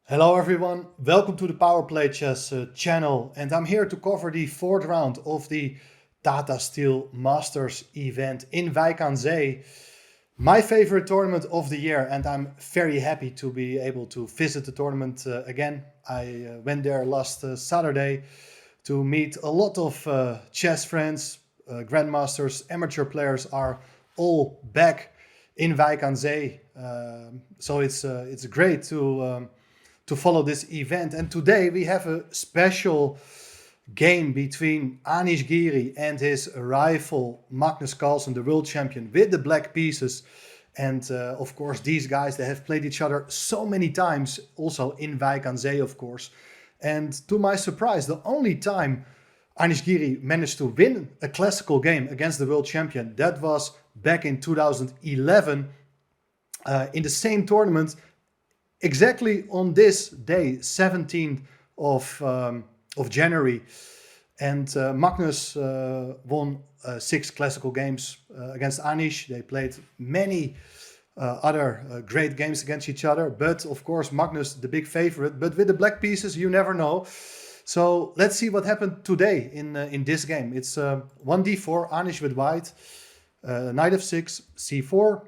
Hello everyone, welcome to the PowerPlayChess channel, and I'm here to cover the fourth round of the Tata Steel Masters event in Wijk aan Zee. My favorite tournament of the year, and I'm very happy to be able to visit the tournament again. I went there last Saturday to meet a lot of chess friends, grandmasters, amateur players are all back in Wijk aan Zee. So it's great to follow this event. And today we have a special game between Anish Giri and his rival Magnus Carlsen, the world champion, with the black pieces. And of course, these guys, they have played each other so many times, also in Wijk aan Zee, of course. And to my surprise, the only time Anish Giri managed to win a classical game against the world champion, that was back in 2011 in the same tournament, exactly on this day, 17th of January. And Magnus won 6 classical games against Anish. They played many other great games against each other. But of course, Magnus, the big favorite. But with the black pieces, you never know. So let's see what happened today in this game. It's 1d4, Anish with white, knight f6, c4,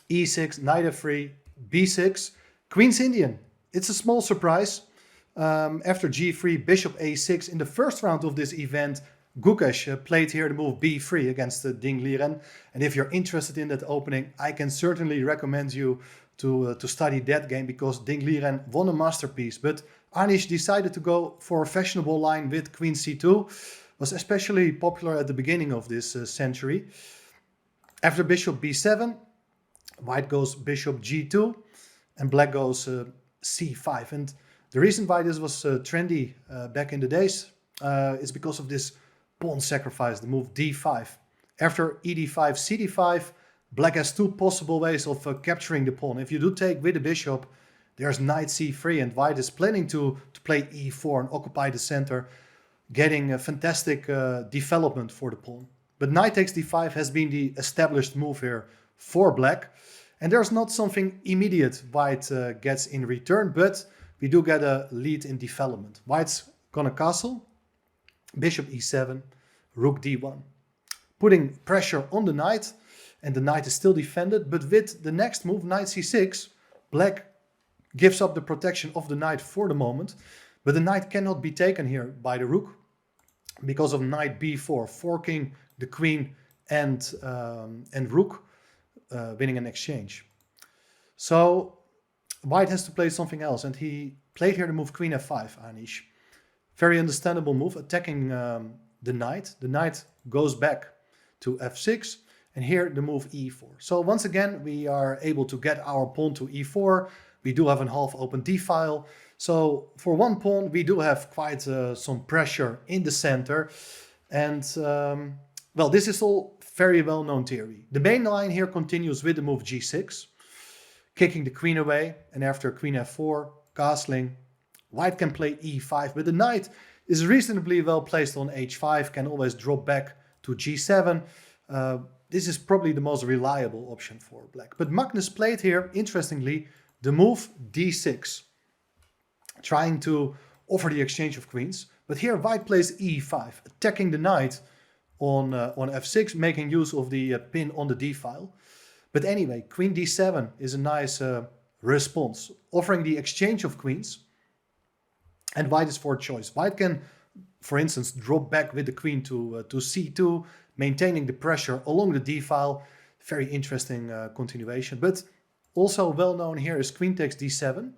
e6, knight f3, b6, Queen's Indian. It's a small surprise. After g3, bishop a6, in the first round of this event, Gukesh played here the move b3 against Ding Liren. And if you're interested in that opening, I can certainly recommend you to study that game, because Ding Liren won a masterpiece. But Anish decided to go for a fashionable line with Queen c2. Was especially popular at the beginning of this century. After bishop b7, white goes bishop g2. And black goes c5. And the reason why this was trendy back in the days is because of this pawn sacrifice, the move d5. After ed5, cd5, black has 2 possible ways of capturing the pawn. If you do take with the bishop, there's knight c3, and white is planning to play e4 and occupy the center, getting a fantastic development for the pawn. But knight takes d5 has been the established move here for black. And there's not something immediate white gets in return, but we do get a lead in development. White's gonna castle, bishop e7, rook d1, putting pressure on the knight, and the knight is still defended. But with the next move, knight c6, black gives up the protection of the knight for the moment, but the knight cannot be taken here by the rook because of knight b4, forking the queen and rook. Winning an exchange. So white has to play something else, and he played here the move queen f5, Anish. Very understandable move, attacking the knight. The knight goes back to f6, and here the move e4. So once again, we are able to get our pawn to e4. We do have a half open d-file. So for one pawn, we do have quite some pressure in the center. And well, this is all very well-known theory. The main line here continues with the move g6, kicking the queen away, and after queen f4, castling, white can play e5, but the knight is reasonably well placed on h5, can always drop back to g7. This is probably the most reliable option for black. But Magnus played here, interestingly, the move d6, trying to offer the exchange of queens. But here white plays e5, attacking the knight on f6, making use of the pin on the d-file. But anyway, queen d7 is a nice response, offering the exchange of queens. And white is for choice. White can, for instance, drop back with the queen to c2, maintaining the pressure along the d-file. Very interesting continuation. But also well known here is queen takes d7,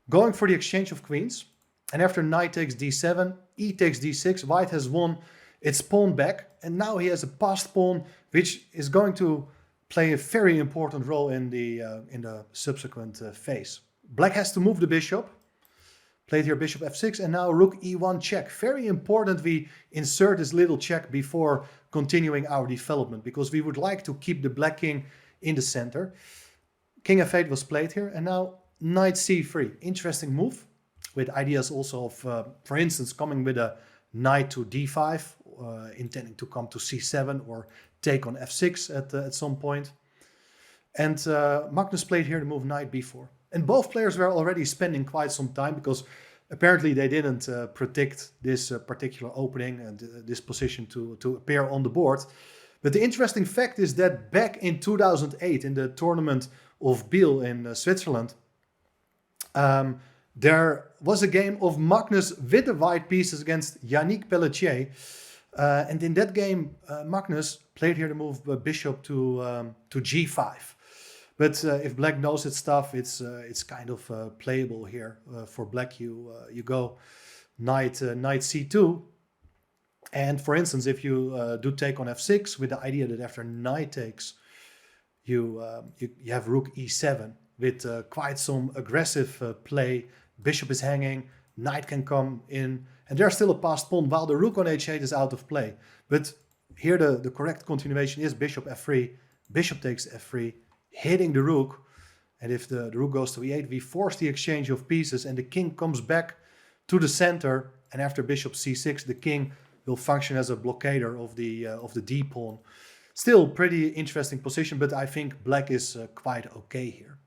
going for the exchange of queens. And after knight takes d7, e takes d6, white has won its pawn back, and now he has a passed pawn, which is going to play a very important role in the subsequent phase. Black has to move the bishop, played here bishop f6, and now rook e1 check. Very important we insert this little check before continuing our development, because we would like to keep the black king in the center. King f8 was played here, and now knight c3. Interesting move, with ideas also of, for instance, coming with a knight to d5, intending to come to c7 or take on f6 at some point. And Magnus played here the move knight b4. And both players were already spending quite some time because apparently they didn't predict this particular opening and this position to appear on the board. But the interesting fact is that back in 2008 in the tournament of Biel in Switzerland, there was a game of Magnus with the white pieces against Yannick Pelletier. And in that game, Magnus played here the move bishop to g5. But if black knows its stuff, it's kind of playable here. For black, you go knight c2. And for instance, if you do take on f6 with the idea that after knight takes, you have rook e7 with quite some aggressive play. Bishop is hanging, knight can come in, and there's still a passed pawn while the rook on h8 is out of play. But here the correct continuation is bishop f3, bishop takes f3, hitting the rook. And if the rook goes to e8, we force the exchange of pieces and the king comes back to the center. And after bishop c6, the king will function as a blockader of the d pawn. Still pretty interesting position, but I think black is quite okay here.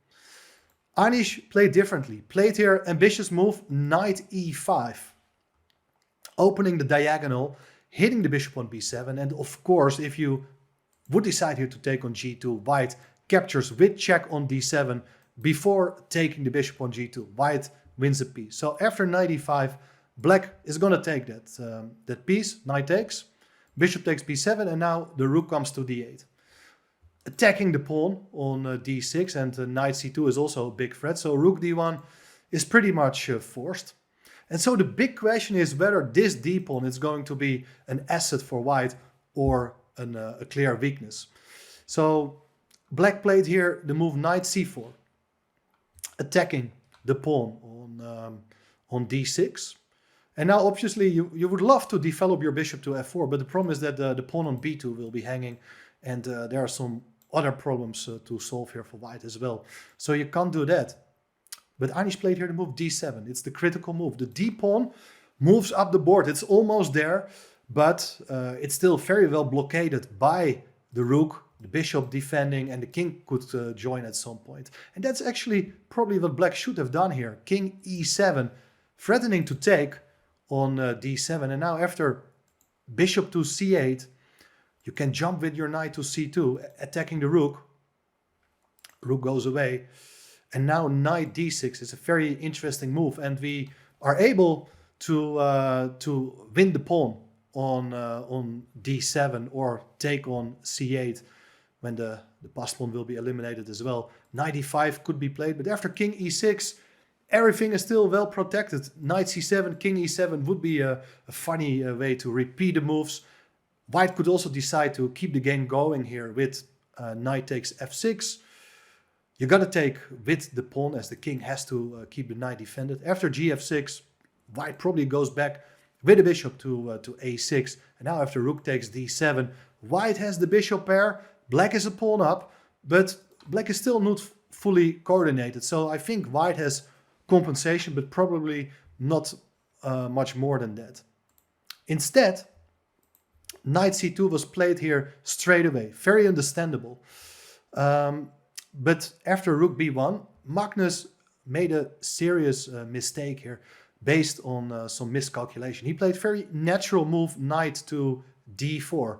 Anish played differently. Played here ambitious move knight e5. Opening the diagonal, hitting the bishop on b7. And of course, if you would decide here to take on g2, white captures with check on d7 before taking the bishop on g2. White wins a piece. So after knight e5, black is going to take that piece. Knight takes, bishop takes b7, and now the rook comes to d8. Attacking the pawn on d6, and knight c2 is also a big threat. So rook d1 is pretty much forced. And so the big question is whether this d pawn is going to be an asset for white or a clear weakness. So black played here the move knight c4, attacking the pawn on d6. And now obviously you would love to develop your bishop to f4, but the problem is that the pawn on b2 will be hanging, and there are some other problems to solve here for white as well. So you can't do that. But Anish played here the move d7. It's the critical move. The d pawn moves up the board. It's almost there, but it's still very well blockaded by the rook, the bishop defending, and the king could join at some point. And that's actually probably what black should have done here. King e7, threatening to take on d7. And now after bishop to c8, you can jump with your knight to c2, attacking the rook. Rook goes away. And now knight d6 is a very interesting move. And we are able to win the pawn on d7 or take on c8 when the passed pawn will be eliminated as well. Knight e5 could be played, but after king e6, everything is still well protected. Knight c7, king e7 would be a funny way to repeat the moves. White could also decide to keep the game going here with knight takes f6. You got to take with the pawn as the king has to keep the knight defended. After gf6, white probably goes back with the bishop to a6. And now after rook takes d7, white has the bishop pair. Black is a pawn up, but black is still not fully coordinated. So I think white has compensation, but probably not much more than that. Instead, knight c2 was played here straight away. Very understandable. But after rook b1, Magnus made a serious mistake here based on some miscalculation. He played very natural move knight to d4,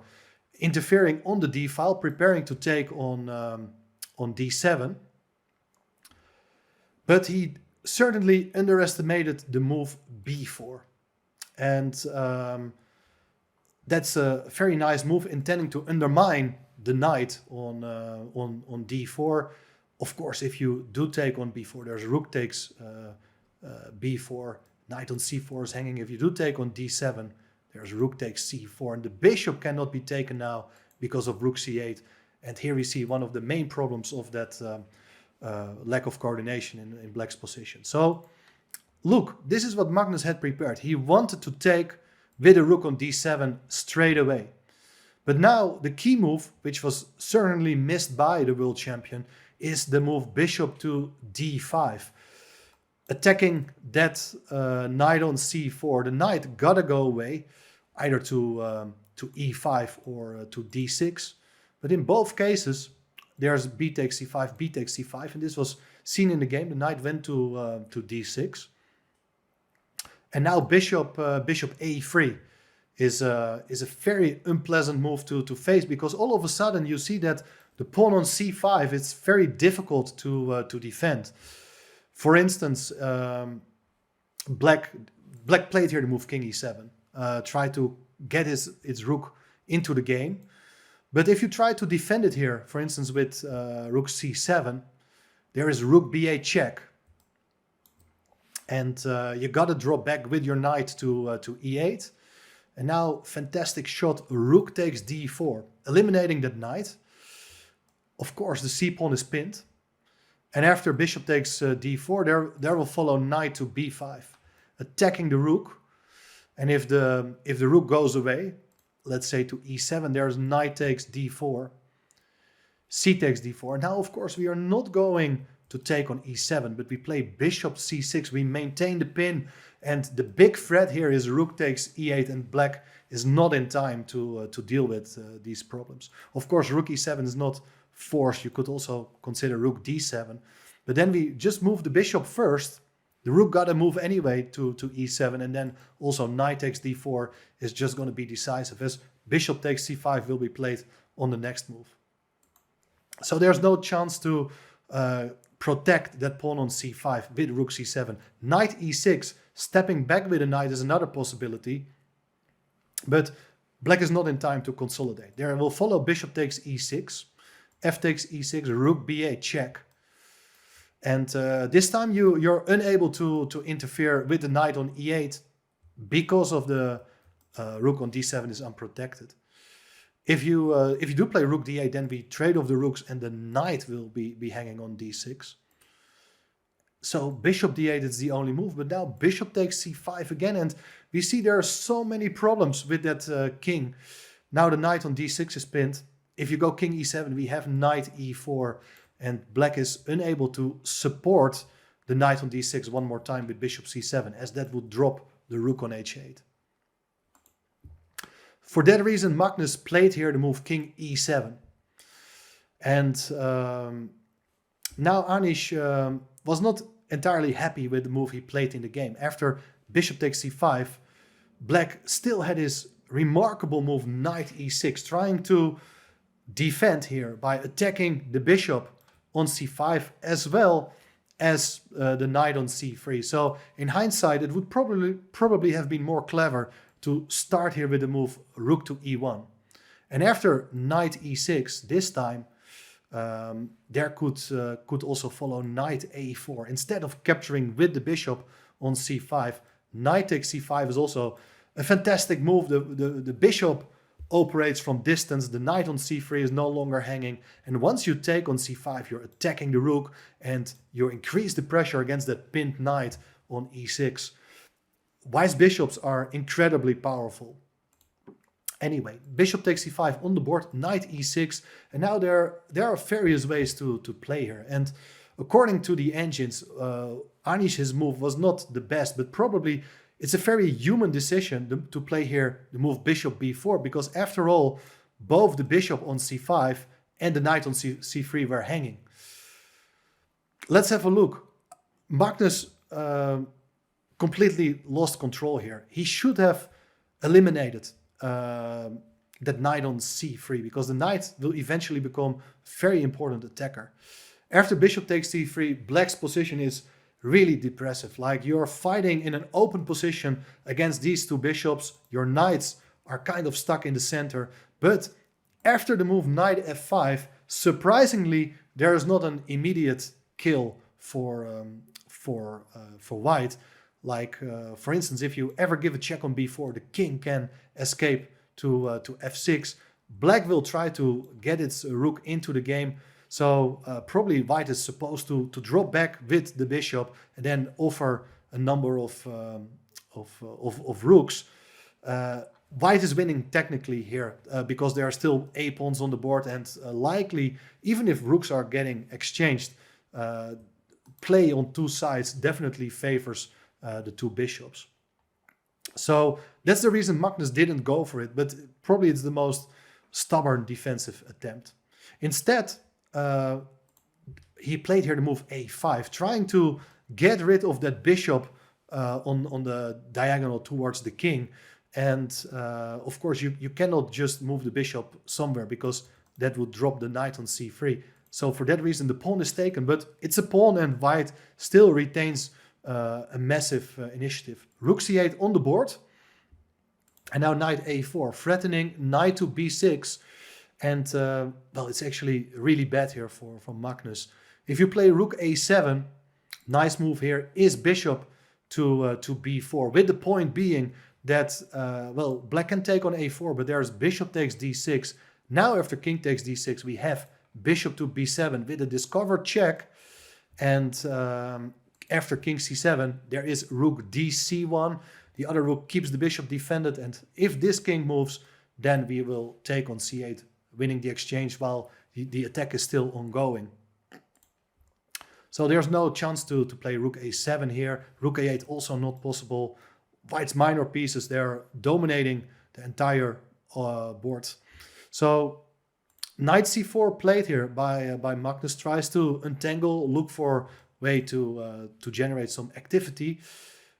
interfering on the d file, preparing to take on d7. But he certainly underestimated the move b4. And that's a very nice move intending to undermine the knight on d4. Of course, if you do take on b4, there's rook takes b4, knight on c4 is hanging. If you do take on d7, there's rook takes c4, and the bishop cannot be taken now because of rook c8. And here we see one of the main problems of that lack of coordination in black's position. So look, this is what Magnus had prepared. He wanted to take with a rook on d7 straight away. But now the key move, which was certainly missed by the world champion, is the move bishop to d5. Attacking that knight on c4. The knight gotta go away, either to e5 or to d6. But in both cases, there's b takes c5, b takes c5, and this was seen in the game. The knight went to d6, and now bishop a3 is a very unpleasant move to face, because all of a sudden you see that the pawn on c5, it's very difficult to defend. For instance, black played here the move king e7, try to get its rook into the game. But if you try to defend it here, for instance with rook c7, there is rook b8 check, and you gotta drop back with your knight to e8. And now, fantastic shot, rook takes d4, eliminating that knight. Of course, the c-pawn is pinned. And after bishop takes d4, there will follow knight to b5, attacking the rook. And if the rook goes away, let's say to e7, there's knight takes d4, c takes d4. Now, of course, we are not going to take on e7, but we play bishop c6. We maintain the pin, and the big threat here is rook takes e8, and black is not in time to deal with these problems. Of course, rook e7 is not forced. You could also consider rook d7, but then we just move the bishop first. The rook got to move anyway to e7, and then also knight takes d4 is just going to be decisive, as bishop takes c5 will be played on the next move. So there's no chance to protect that pawn on c5 with rook c7. Knight e6, stepping back with a knight is another possibility, but black is not in time to consolidate. There will follow bishop takes e6, f takes e6, rook b8 check. And this time you're unable to interfere with the knight on e8 because of the rook on d7 is unprotected. If you do play rook d8, then we trade off the rooks and the knight will be hanging on d6. So bishop d8 is the only move, but now bishop takes c5 again, and we see there are so many problems with that king. Now the knight on d6 is pinned. If you go king e7, we have knight e4, and black is unable to support the knight on d6 one more time with bishop c7, as that would drop the rook on h8. For that reason, Magnus played here the move king e7. And now Anish was not entirely happy with the move he played in the game. After bishop takes c5, black still had his remarkable move knight e6, trying to defend here by attacking the bishop on c5 as well as the knight on c3. So in hindsight, it would probably have been more clever to start here with the move rook to e1. And after knight e6, this time there could also follow knight a4. Instead of capturing with the bishop on c5, knight takes c5 is also a fantastic move. The bishop operates from distance, the knight on c3 is no longer hanging, and once you take on c5, you're attacking the rook and you increase the pressure against that pinned knight on e6. Wise bishops are incredibly powerful. Anyway, bishop takes c5 on the board, knight e6, and now there are various ways to play here. And according to the engines, Anish's move was not the best, but probably it's a very human decision to play here the move bishop b4, because after all, both the bishop on c5 and the knight on c3 were hanging. Let's have a look. Magnus completely lost control here. He should have eliminated that knight on c3, because the knight will eventually become a very important attacker. After bishop takes c3, black's position is really depressive. Like, you're fighting in an open position against these two bishops. Your knights are kind of stuck in the center. But after the move knight f5, surprisingly, there is not an immediate kill for white. Like, for instance, if you ever give a check on b4, the king can escape to f6. Black will try to get its rook into the game. So probably white is supposed to drop back with the bishop and then offer a number of rooks. White is winning technically here because there are still a pawns on the board, and likely, even if rooks are getting exchanged, play on two sides definitely favors the two bishops. So that's the reason Magnus didn't go for it, but probably it's the most stubborn defensive attempt. Instead, uh, he played here the move a5, trying to get rid of that bishop on the diagonal towards the king. And of course, you cannot just move the bishop somewhere because that would drop the knight on c3. So for that reason, the pawn is taken, but it's a pawn and white still retains a massive initiative. Rook c8 on the board. And now knight a4, threatening knight to b6. And, well, it's actually really bad here from Magnus. If you play rook a7, nice move here is bishop to b4, with the point being that, well, black can take on a4, but there's bishop takes d6. Now after king takes d6, we have bishop to b7 with a discovered check. And after king c7, there is rook dc1. The other rook keeps the bishop defended, and if this king moves, then we will take on c8, winning the exchange while the attack is still ongoing. So there's no chance to play rook a7 here. Rook a8 also not possible. White's minor pieces, they're dominating the entire board. So knight c4 played here by Magnus, tries to untangle, look for way to generate some activity.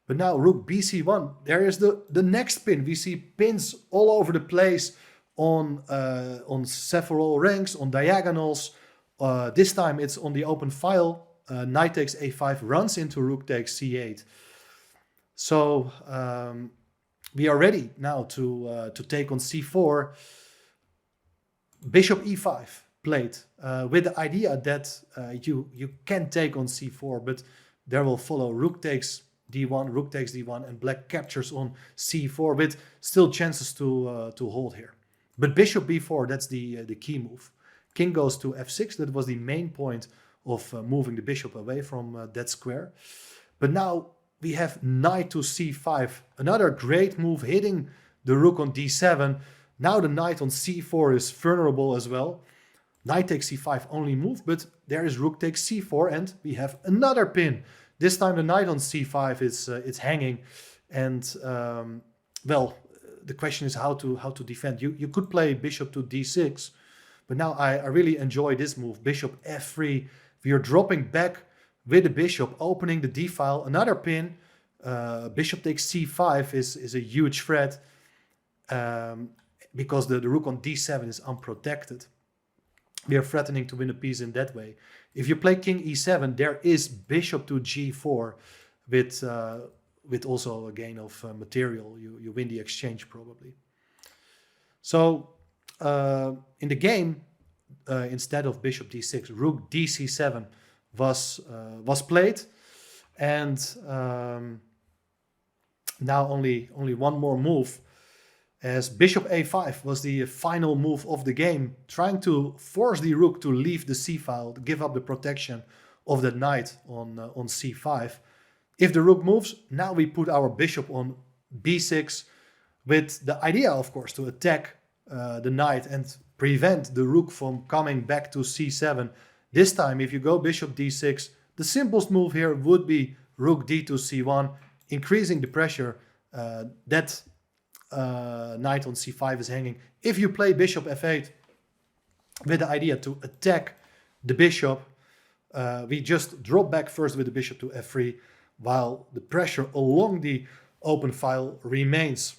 But now rook bc1, there is the next pin. We see pins all over the place on several ranks, on diagonals. This time it's on the open file. Knight takes a5, runs into rook takes c8. So we are ready now to take on c4. Bishop e5 played with the idea that you can take on c4, but there will follow rook takes d1, rook takes d1, and black captures on c4 with still chances to hold here. But bishop b4, that's the key move. King goes to f6. That was the main point of moving the bishop away from that square. But now we have knight to c5, another great move, hitting the rook on d7. Now the knight on c4 is vulnerable as well. Knight takes c5 only move, but there is rook takes c4, and we have another pin. This time the knight on c5 is it's hanging, and well, the question is how to defend. You could play bishop to d6, but now I really enjoy this move, bishop f3. We are dropping back with the bishop, opening the d file. Another pin, bishop takes c5 is a huge threat because the rook on d7 is unprotected. We are threatening to win a piece in that way. If you play king e7, there is bishop to g4 with also a gain of material. You win the exchange probably. So in the game, instead of bishop d6, rook dc7 was played, and now only one more move, as bishop a5 was the final move of the game, trying to force the rook to leave the c-file, to give up the protection of the knight on c5. If the rook moves, now we put our bishop on b6, with the idea, of course, to attack the knight and prevent the rook from coming back to c7. This time, if you go bishop d6, the simplest move here would be rook d to c1, increasing the pressure that knight on c5 is hanging. If you play bishop f8 with the idea to attack the bishop, we just drop back first with the bishop to f3, while the pressure along the open file remains.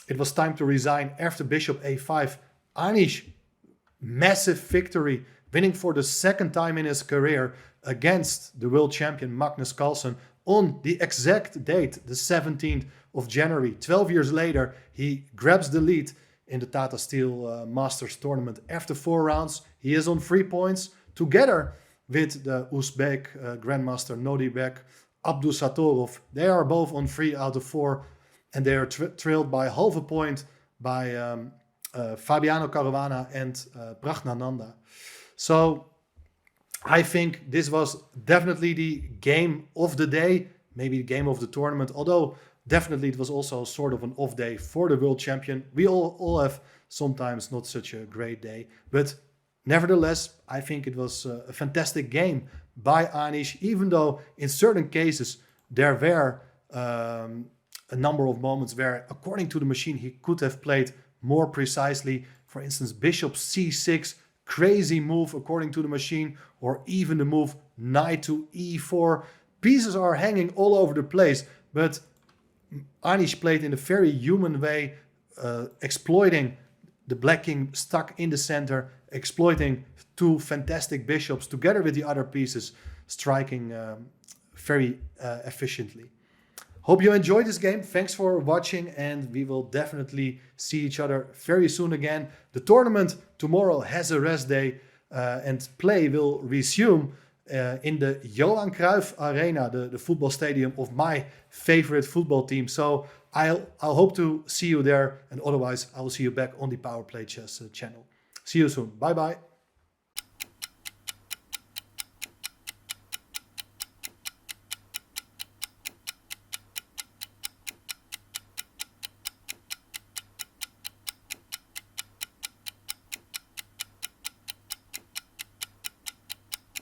It was time to resign after bishop a5. Anish, massive victory, winning for the second time in his career against the world champion Magnus Carlsen on the exact date, the 17th of January. 12 years later, he grabs the lead in the Tata Steel Masters tournament. After 4 rounds, he is on 3 points, together with the Uzbek Grandmaster Nodibek Abdusatorov. They are both on 3 out of 4, and they are trailed by half a point by Fabiano Caruana and Praggnanandhaa. So I think this was definitely the game of the day, maybe the game of the tournament, although definitely it was also sort of an off day for the world champion. We all have sometimes not such a great day, but nevertheless, I think it was a fantastic game by Anish, even though in certain cases there were a number of moments where, according to the machine, he could have played more precisely. For instance, bishop c6 crazy move according to the machine, or even the move knight to e4. Pieces are hanging all over the place, but Anish played in a very human way, exploiting the black king stuck in the center, exploiting two fantastic bishops together with the other pieces, striking very efficiently. Hope you enjoyed this game. Thanks for watching, and we will definitely see each other very soon again. The tournament tomorrow has a rest day, and play will resume in the Johan Cruyff Arena, the football stadium of my favorite football team. So I'll hope to see you there, and otherwise I will see you back on the PowerPlayChess channel. See you soon. Bye bye.